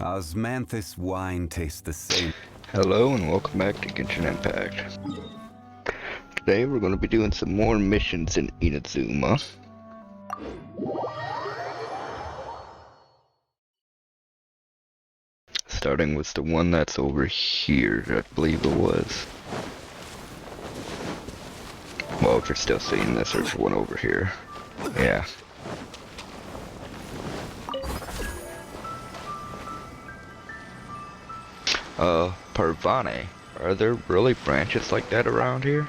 Osmanthus wine tastes the same. Hello and welcome back to Genshin Impact. Today we're going to be doing some more missions in Inazuma. Starting with the one that's over here, I believe it was. Well, if you're still seeing this, there's one over here. Yeah. Parvane. Are there really branches like that around here?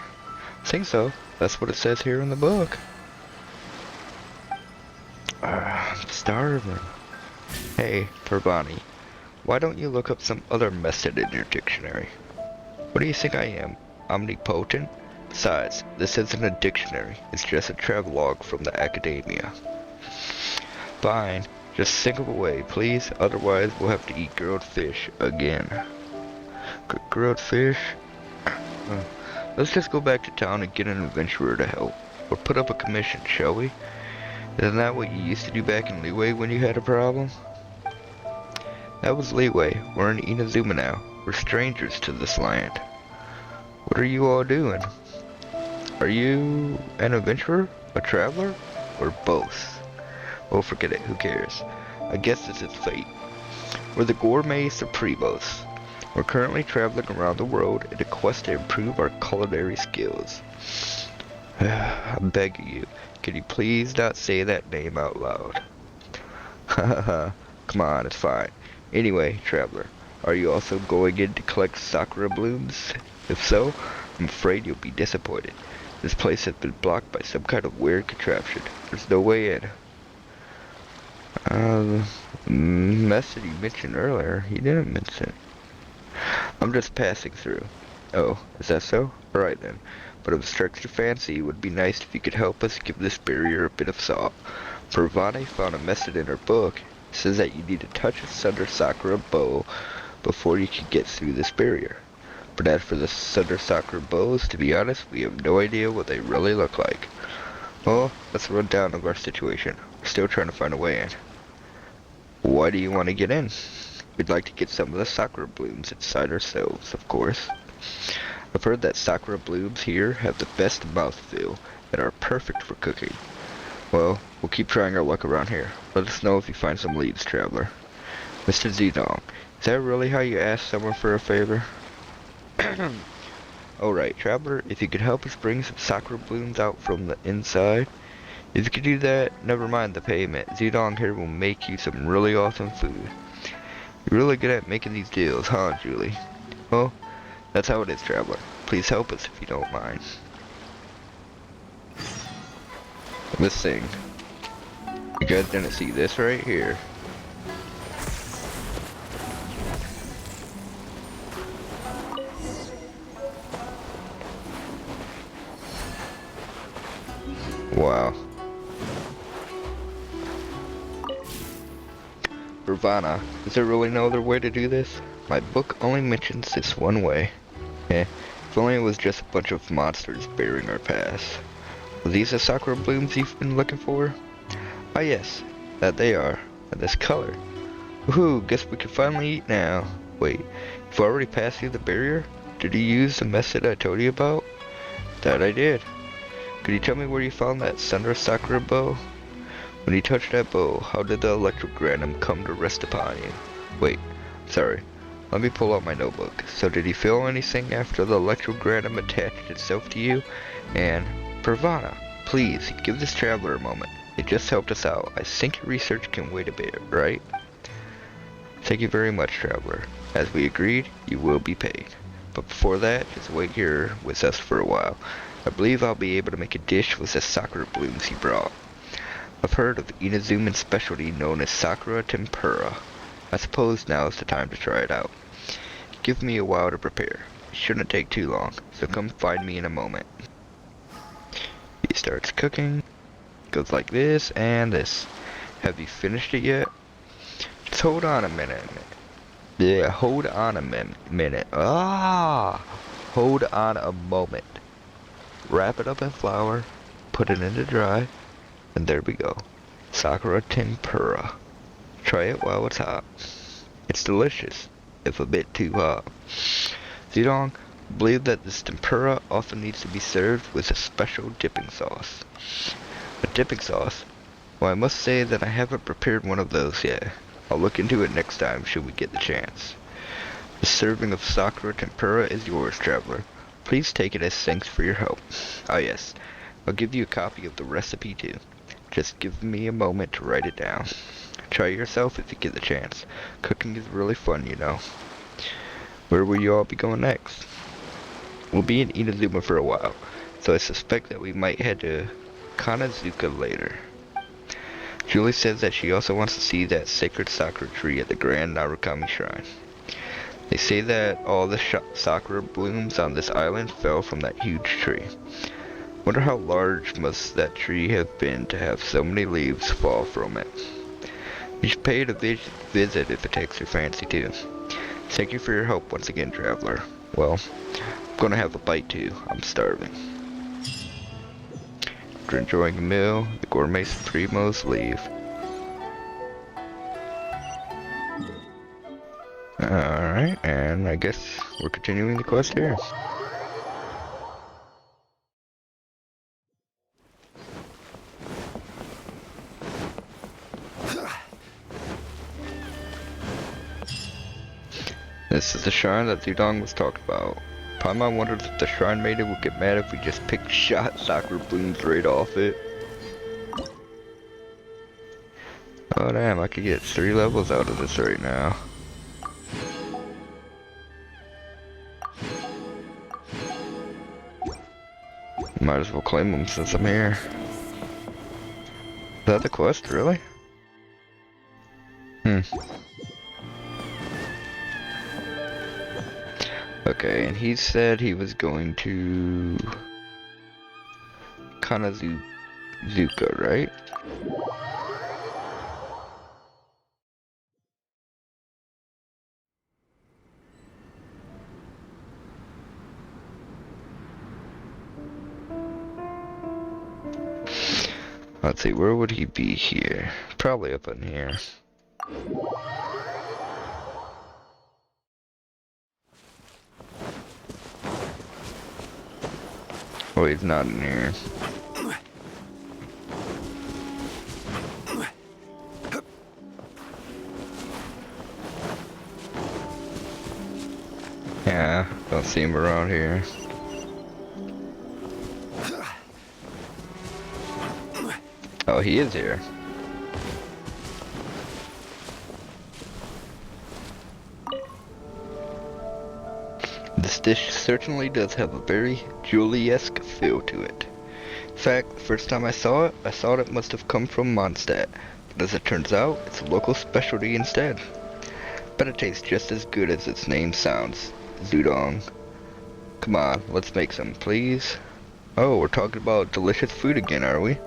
I think so. That's what it says here in the book. I'm starving. Hey, Parvane. Why don't you look up some other method in your dictionary? What do you think I am? Omnipotent? Besides, this isn't a dictionary. It's just a travelogue from the academia. Fine. Just think of a way, please. Otherwise, we'll have to eat grilled fish again. Grilled fish? Let's just go back to town and get an adventurer to help. Or put up a commission, shall we? Isn't that what you used to do back in Leeway when you had a problem? That was Leeway. We're in Inazuma now. We're strangers to this land. What are you all doing? Are you an adventurer? A traveler? Or both? Oh, forget it. Who cares? I guess this is fate. We're the Gourmet Supremos. We're currently traveling around the world in a quest to improve our culinary skills. I'm begging you, can you please not say that name out loud? Hahaha, come on, it's fine. Anyway, traveler, are you also going in to collect sakura blooms? If so, I'm afraid you'll be disappointed. This place has been blocked by some kind of weird contraption. There's no way in. Method you mentioned earlier, he didn't mention it. I'm just passing through. Oh, is that so? Alright then. But if it strikes your fancy, it would be nice if you could help us give this barrier a bit of thought. Parvane found a method in her book. It says that you need to touch a Sunder Sakura bow before you can get through this barrier. But as for the Sunder Sakura bows, to be honest, we have no idea what they really look like. Well, let's run down of our situation. We're still trying to find a way in. Why do you want to get in? We'd like to get some of the sakura blooms inside ourselves, of course. I've heard that sakura blooms here have the best mouthfeel and are perfect for cooking. Well, we'll keep trying our luck around here. Let us know if you find some leads, traveler. Mr. Zedong, is that really how you ask someone for a favor? Alright, traveler, if you could help us bring some sakura blooms out from the inside. If you could do that, never mind the payment. Zedong here will make you some really awesome food. You're really good at making these deals, huh, Julie? Well, that's how it is, traveler. Please help us if you don't mind. This thing. You guys didn't see this right here. Wow. Ravana, is there really no other way to do this? My book only mentions this one way. If only it was just a bunch of monsters bearing our past. Are these the sakura blooms you've been looking for? Ah yes, that they are. And this color. Woohoo, guess we can finally eat now. Wait, you've already passed through the barrier? Did you use the method I told you about? That I did. Could you tell me where you found that Sunder Sakura bow? When you touched that bow, how did the electrogranum come to rest upon you? Wait, sorry. Let me pull out my notebook. So did you feel anything after the electrogranum attached itself to you? And, Parvana, please, give this traveler a moment. It just helped us out. I think your research can wait a bit, right? Thank you very much, traveler. As we agreed, you will be paid. But before that, just wait here with us for a while. I believe I'll be able to make a dish with the sakura blooms you brought. I've heard of Inazuman specialty known as Sakura Tempura. I suppose now is the time to try it out. Give me a while to prepare. It shouldn't take too long, so come find me in a moment. He starts cooking. Goes like this and this. Have you finished it yet? Just hold on a minute. Yeah, hold on a minute. Hold on a moment. Wrap it up in flour. Put it in to dry. And there we go. Sakura Tempura. Try it while it's hot. It's delicious, if a bit too hot. Zedong believed that this tempura often needs to be served with a special dipping sauce. A dipping sauce? Well, I must say that I haven't prepared one of those yet. I'll look into it next time should we get the chance. The serving of Sakura tempura is yours, traveler. Please take it as thanks for your help. Ah yes, I'll give you a copy of the recipe too. Just give me a moment to write it down. Try it yourself if you get the chance. Cooking is really fun, you know. Where will you all be going next? We'll be in Inazuma for a while, so I suspect that we might head to Kanazuka later. Julie says that she also wants to see that sacred sakura tree at the Grand Narukami Shrine. They say that all the sakura blooms on this island fell from that huge tree. Wonder how large must that tree have been to have so many leaves fall from it. You should pay it a visit if it takes your fancy too. Thank you for your help once again, traveler. Well, I'm gonna have a bite too. I'm starving. After enjoying a meal, the Gourmet Supremos leave. Alright, and I guess we're continuing the quest here. This is the shrine that Zedong was talking about. Paimon wondered if the shrine maiden would get mad if we just shot sakura blooms right off it. Oh damn, I could get 3 levels out of this right now. Might as well claim them since I'm here. Is that the quest, really? Okay, and he said he was going to Kanazuka, right? Let's see, where would he be here? Probably up in here. Oh, he's not in here. Yeah, don't see him around here. Oh, he is here. This dish certainly does have a very Julie-esque feel to it. In fact, the first time I saw it, I thought it must have come from Mondstadt, but as it turns out, it's a local specialty instead. But it tastes just as good as its name sounds, Zedong. Come on, let's make some, please. Oh, we're talking about delicious food again, are we?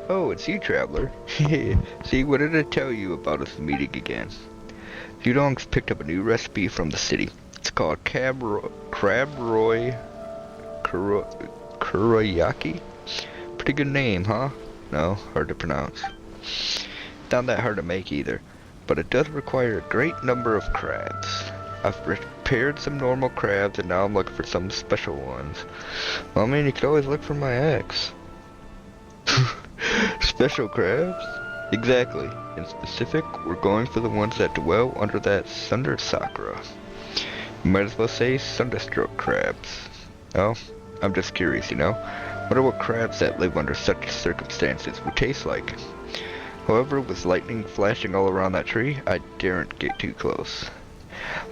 Oh, it's you, traveler. See, what did I tell you about us meeting again? Zedong's picked up a new recipe from the city. It's called Crabroy Kuroyaki. Pretty good name, huh? No, hard to pronounce. Not that hard to make either, but it does require a great number of crabs. I've prepared some normal crabs and now I'm looking for some special ones. Well, I mean, you could always look for my ex. Special crabs? Exactly. In specific, we're going for the ones that dwell under that Thunder Sakura. You might as well say Thunderstroke crabs. Oh, I'm just curious, you know. Wonder what crabs that live under such circumstances would taste like. However, with lightning flashing all around that tree, I daren't get too close.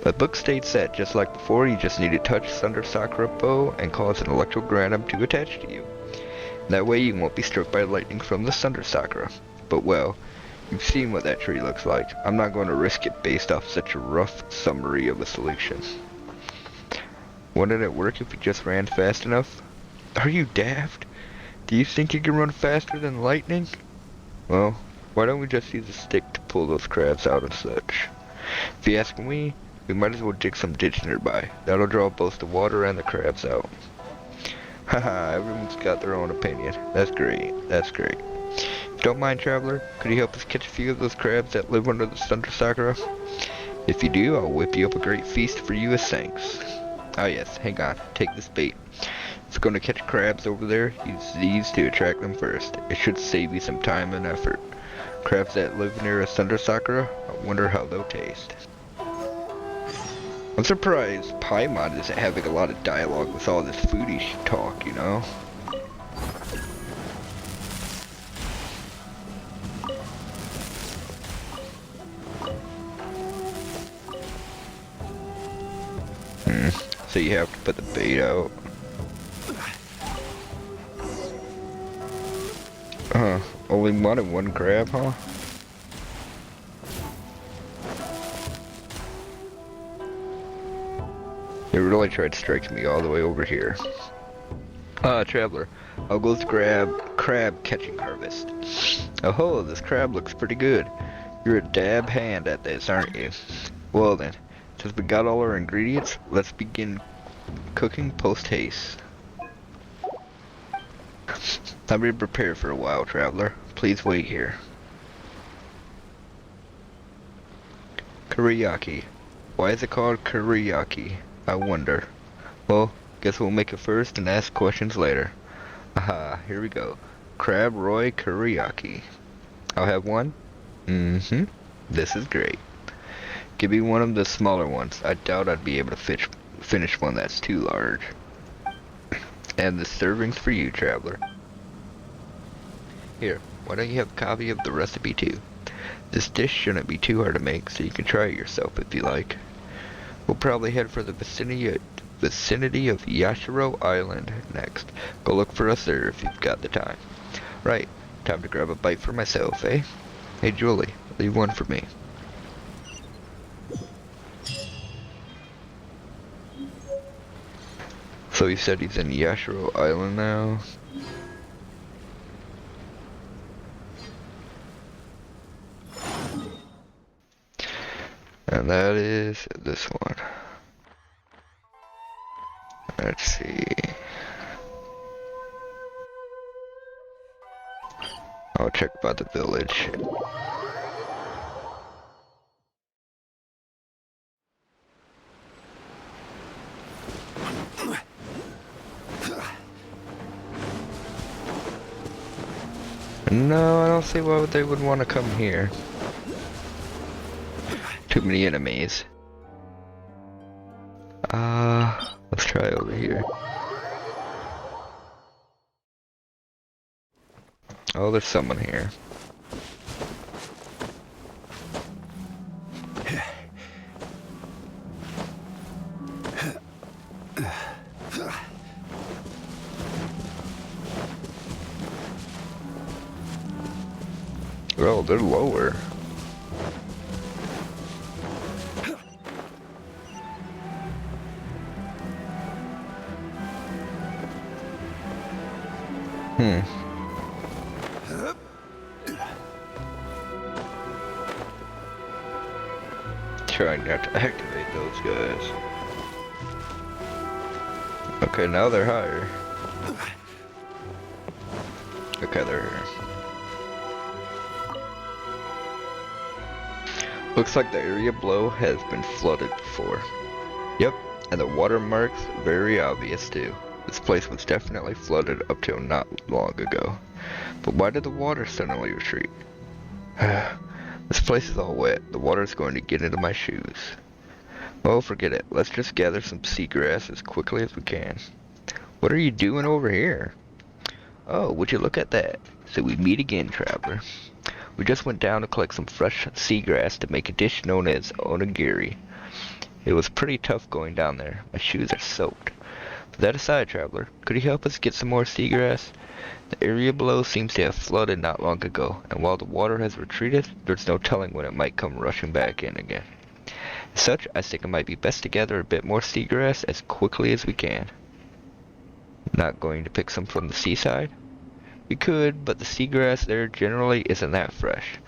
My book states that, just like before, you just need to touch Thunder Sakura bow and cause an electrogranum to attach to you. That way you won't be struck by lightning from the Thunder Sakura. But well, you've seen what that tree looks like. I'm not going to risk it based off such a rough summary of a solution. Wouldn't it work if we just ran fast enough? Are you daft? Do you think you can run faster than lightning? Well, why don't we just use a stick to pull those crabs out and such? If you ask me, we might as well dig some ditch nearby. That'll draw both the water and the crabs out. Haha, everyone's got their own opinion. That's great, that's great. If you don't mind, traveler, could you help us catch a few of those crabs that live under the Thunder Sakura? If you do, I'll whip you up a great feast for you as thanks. Oh yes, hang on, take this bait. If you're going to catch crabs over there, use these to attract them first. It should save you some time and effort. Crabs that live near a thunder sakura, I wonder how they'll taste. I'm surprised Paimon isn't having a lot of dialogue with all this foodie talk, you know? So you have to put the bait out. Only wanted one crab, huh? They really tried striking me all the way over here. Traveler, I'll go to grab crab catching harvest. Oh, this crab looks pretty good. You're a dab hand at this, aren't you? Well then, since we got all our ingredients, let's begin cooking post haste. Let me prepare for a while, traveler. Please wait here. Kuriyaki. Why is it called kuriyaki? I wonder. Well, guess we'll make it first and ask questions later. Aha, here we go. Crab Roy Kuriyaki. I'll have one? Mm-hmm. This is great. Give me one of the smaller ones. I doubt I'd be able to finish one that's too large. And the serving's for you, traveler. Here, why don't you have a copy of the recipe too? This dish shouldn't be too hard to make, so you can try it yourself if you like. We'll probably head for the vicinity of Yashiro Island next. Go look for us there if you've got the time. Right, time to grab a bite for myself, eh? Hey Julie, leave one for me. So he said he's in Yashiro Island now. And that is this one. Let's see. I'll check about the village. No, I don't see why they would want to come here. Too many enemies. Let's try over here. Oh, there's someone here. Oh, they're lower. Trying not to activate those guys. Okay, now they're higher. Okay, they're here. Looks like the area below has been flooded before. Yep, and the watermark's very obvious too. This place was definitely flooded up till not long ago. But why did the water suddenly retreat? This place is all wet. The water's going to get into my shoes. Well, forget it. Let's just gather some seagrass as quickly as we can. What are you doing over here? Oh, would you look at that? So we meet again, traveler. We just went down to collect some fresh seagrass to make a dish known as onigiri. It was pretty tough going down there. My shoes are soaked. But that aside, traveler, could you help us get some more seagrass? The area below seems to have flooded not long ago, and while the water has retreated, there's no telling when it might come rushing back in again. As such, I think it might be best to gather a bit more seagrass as quickly as we can. Not going to pick some from the seaside? We could, but the seagrass there generally isn't that fresh.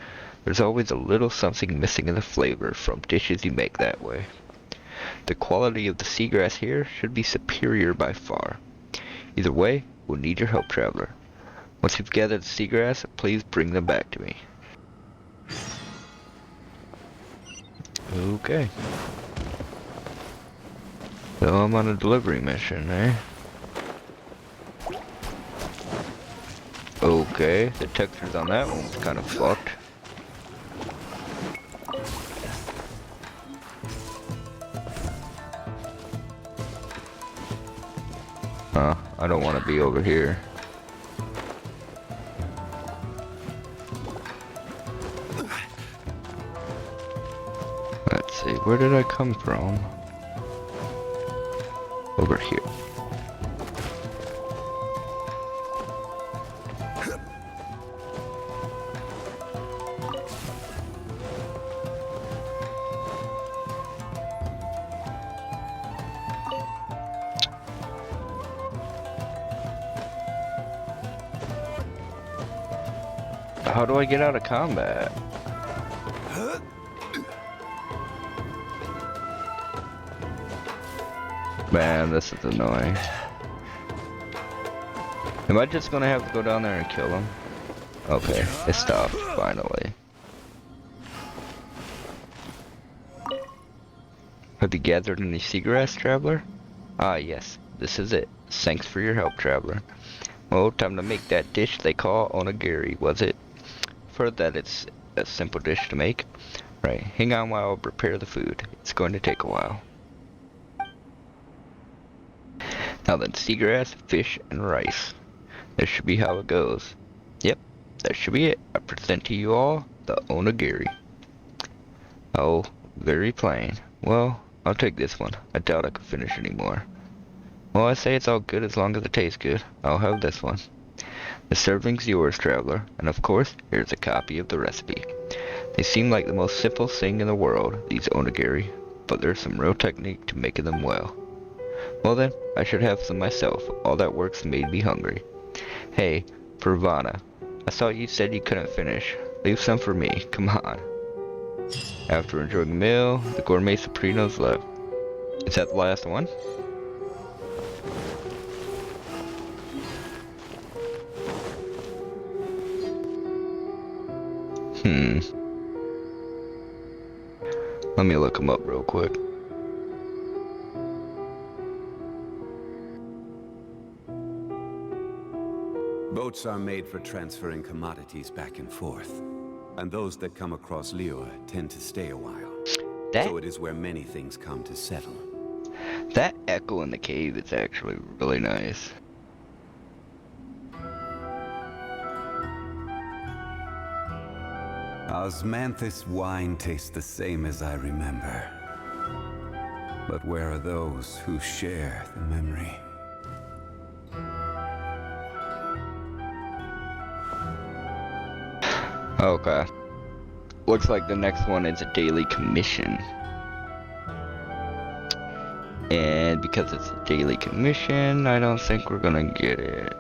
There's always a little something missing in the flavor from dishes you make that way. The quality of the seagrass here should be superior by far. Either way, we'll need your help, traveler. Once you've gathered the seagrass, please bring them back to me. Okay. So I'm on a delivery mission, eh? Okay, the textures on that one's kind of fucked. I don't want to be over here. Let's see, where did I come from? Over here. How do I get out of combat? Man, this is annoying. Am I just gonna have to go down there and kill him? Okay, it stopped, finally. Have you gathered any seagrass, traveler? Ah, yes, this is it. Thanks for your help, traveler. Well, time to make that dish they call onigiri, was it? I've heard that it's a simple dish to make. Right, hang on while I prepare the food. It's going to take a while. Now then, seagrass, fish, and rice. This should be how it goes. Yep, that should be it. I present to you all the onigiri. Oh, very plain. Well, I'll take this one. I doubt I can finish anymore. Well, I say it's all good as long as it tastes good. I'll have this one. The serving's yours, traveler, and of course, here's a copy of the recipe. They seem like the most simple thing in the world, these onigiri, but there's some real technique to making them well. Well then, I should have some myself. All that work's made me hungry. Hey, Pravana, I saw you said you couldn't finish. Leave some for me, come on. After enjoying the meal, the Gourmet Supremos left. Is that the last one? Let me look them up real quick. Boats are made for transferring commodities back and forth. And those that come across Liu tend to stay a while. So it is where many things come to settle. That echo in the cave is actually really nice. Osmanthus wine tastes the same as I remember. But where are those who share the memory? Okay. Looks like the next one is a daily commission. And because it's a daily commission, I don't think we're gonna get it.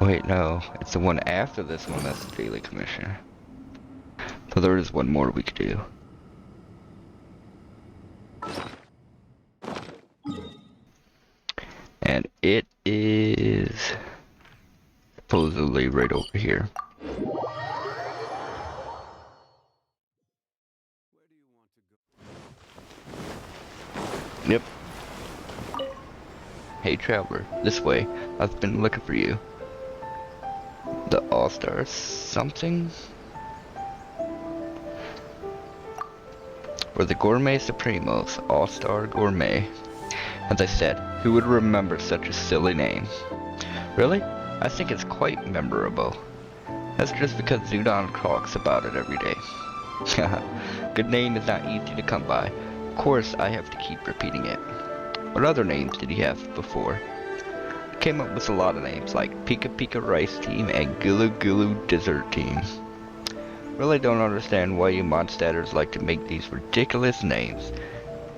Wait, no. It's the one after this one that's the daily commission. So there is one more we could do. And it is supposedly right over here. Yep. Hey traveler, this way. I've been looking for you. The All-Star something? Or the Gourmet Supremos, All-Star Gourmet. As I said, who would remember such a silly name? Really? I think it's quite memorable. That's just because Zudon talks about it every day. Good name is not easy to come by. Of course, I have to keep repeating it. What other names did he have before? I came up with a lot of names like Pika Pika Rice Team and Gulu Gulu Dessert Team. Really don't understand why you Mondstadters like to make these ridiculous names.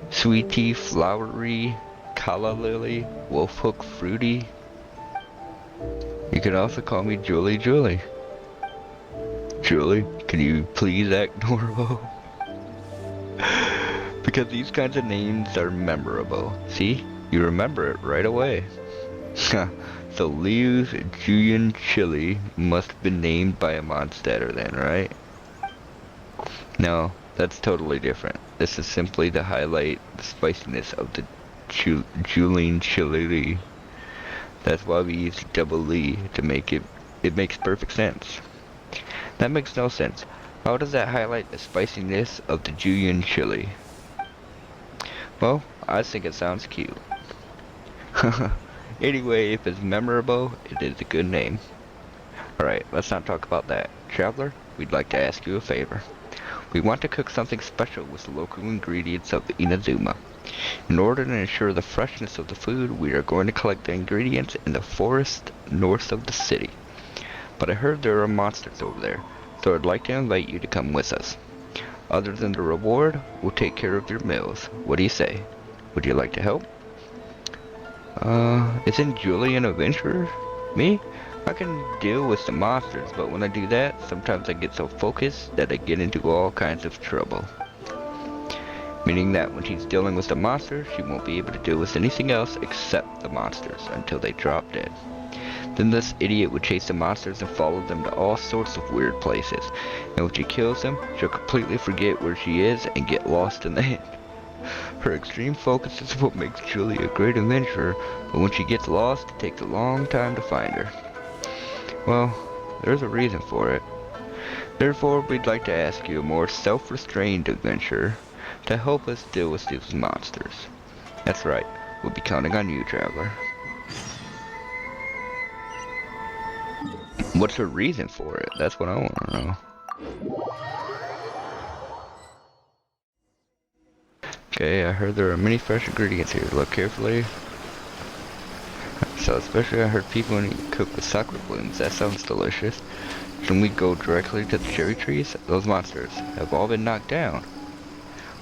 Sweetie, Flowery, Kala Lily, Wolfhook Fruity. You can also call me Julie Julie. Julie, can you please act normal? Because these kinds of names are memorable. See? You remember it right away. So Liu's Julian chili must have been named by a monster then, right? No, that's totally different. This is simply to highlight the spiciness of the Julian chili. That's why we use double Li to make it. It makes perfect sense. That makes no sense. How does that highlight the spiciness of the Julian chili? Well, I think it sounds cute. Anyway, if it's memorable, it is a good name. Alright, let's not talk about that. Traveler, we'd like to ask you a favor. We want to cook something special with the local ingredients of Inazuma. In order to ensure the freshness of the food, we are going to collect the ingredients in the forest north of the city. But I heard there are monsters over there, so I'd like to invite you to come with us. Other than the reward, we'll take care of your meals. What do you say? Would you like to help? Isn't Julie an adventurer? Me? I can deal with the monsters, but when I do that, sometimes I get so focused that I get into all kinds of trouble. Meaning that when she's dealing with the monsters, she won't be able to deal with anything else except the monsters until they drop dead. Then this idiot would chase the monsters and follow them to all sorts of weird places. And when she kills them, she'll completely forget where she is and get lost in the end. Her extreme focus is what makes Julie a great adventurer, but when she gets lost, it takes a long time to find her. Well, there's a reason for it. Therefore, we'd like to ask you, a more self-restrained adventurer, to help us deal with these monsters. That's right, we'll be counting on you, Traveler. What's her reason for it? That's what I want to know. Okay, I heard there are many fresh ingredients here. Look carefully. So especially I heard people cook with sakura blooms. That sounds delicious. Can we go directly to the cherry trees? Those monsters have all been knocked down.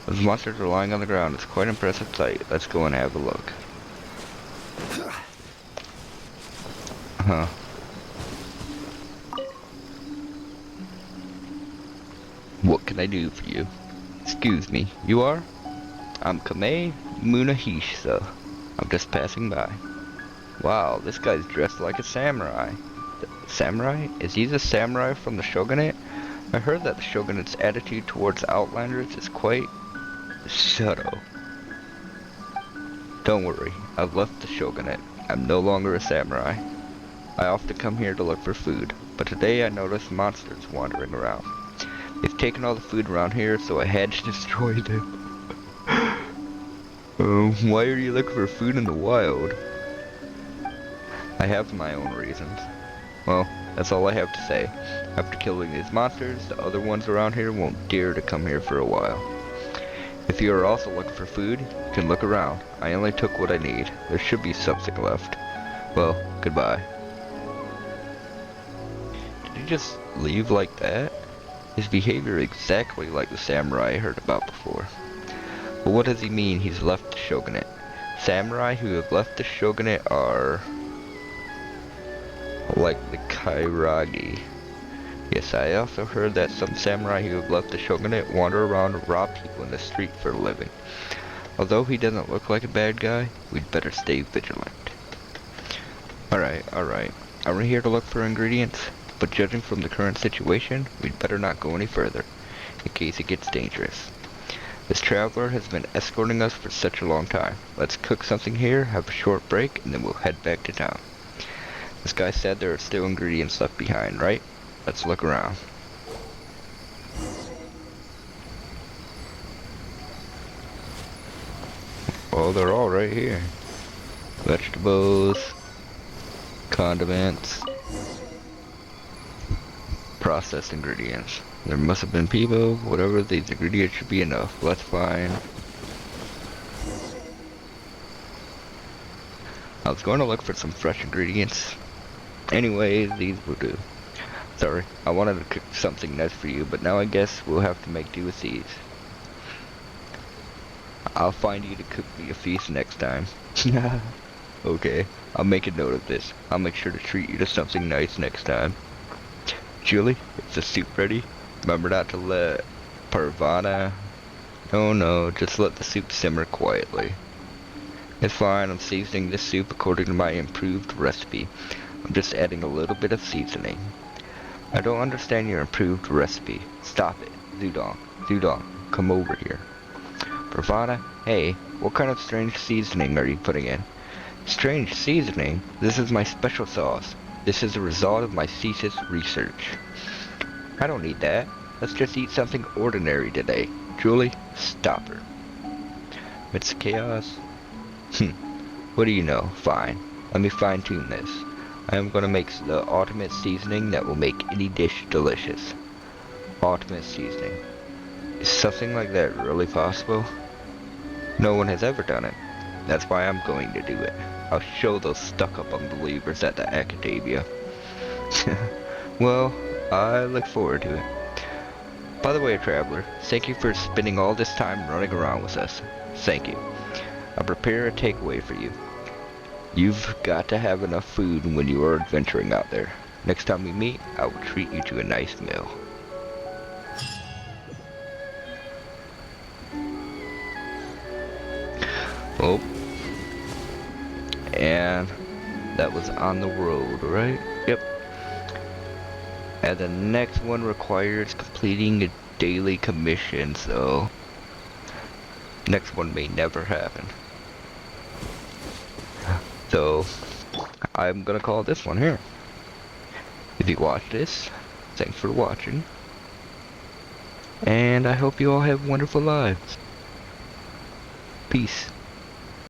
Those monsters are lying on the ground. It's quite an impressive sight. Let's go and have a look. Huh. What can I do for you? Excuse me, you are? I'm Kame Munahisa. I'm just passing by. Wow, this guy's dressed like a samurai. Samurai? Is he the samurai from the shogunate? I heard that the shogunate's attitude towards outlanders is quite subtle. Don't worry, I've left the shogunate. I'm no longer a samurai. I often come here to look for food, but today I noticed monsters wandering around. They've taken all the food around here, so I had to destroy them. Why are you looking for food in the wild? I have my own reasons. Well, that's all I have to say. After killing these monsters, the other ones around here won't dare to come here for a while. If you are also looking for food, you can look around. I only took what I need. There should be something left. Well, goodbye. Did he just leave like that? His behavior exactly like the samurai I heard about before. But what does he mean he's left the shogunate? Samurai who have left the shogunate are like the Kairagi. Yes, I also heard that some samurai who have left the shogunate wander around and rob people in the street for a living. Although he doesn't look like a bad guy, we'd better stay vigilant. Alright. Are we here to look for ingredients? But judging from the current situation, we'd better not go any further, in case it gets dangerous. This traveler has been escorting us for such a long time. Let's cook something here, have a short break, and then we'll head back to town. This guy said there are still ingredients left behind, right? Let's look around. Oh, they're all right here. Vegetables, condiments, processed ingredients. There must have been people. Whatever these ingredients should be enough. Let's find. I was going to look for some fresh ingredients. Anyway, these will do. Sorry, I wanted to cook something nice for you, but now I guess we'll have to make do with these. I'll find you to cook me a feast next time. Okay, I'll make a note of this. I'll make sure to treat you to something nice next time. Julie, is the soup ready? Remember not to let Parvana... No, just let the soup simmer quietly. It's fine, I'm seasoning this soup according to my improved recipe. I'm just adding a little bit of seasoning. I don't understand your improved recipe. Stop it. Zudong, come over here. Bravada, hey, what kind of strange seasoning are you putting in? Strange seasoning? This is my special sauce. This is a result of my thesis research. I don't need that. Let's just eat something ordinary today. Julie, stop her. It's chaos. What do you know? Fine. Let me fine-tune this. I am gonna make the ultimate seasoning that will make any dish delicious. Ultimate seasoning. Is something like that really possible? No one has ever done it. That's why I'm going to do it. I'll show those stuck-up unbelievers at the academia. Well, I look forward to it. By the way, traveler, thank you for spending all this time running around with us. Thank you. I'll prepare a takeaway for you. You've got to have enough food when you are adventuring out there. Next time we meet, I will treat you to a nice meal. Oh. And that was on the road, right? Yep. And the next one requires completing a daily commission, so next one may never happen. So I'm gonna call this one here. If you watched this, thanks for watching. And I hope you all have wonderful lives. Peace.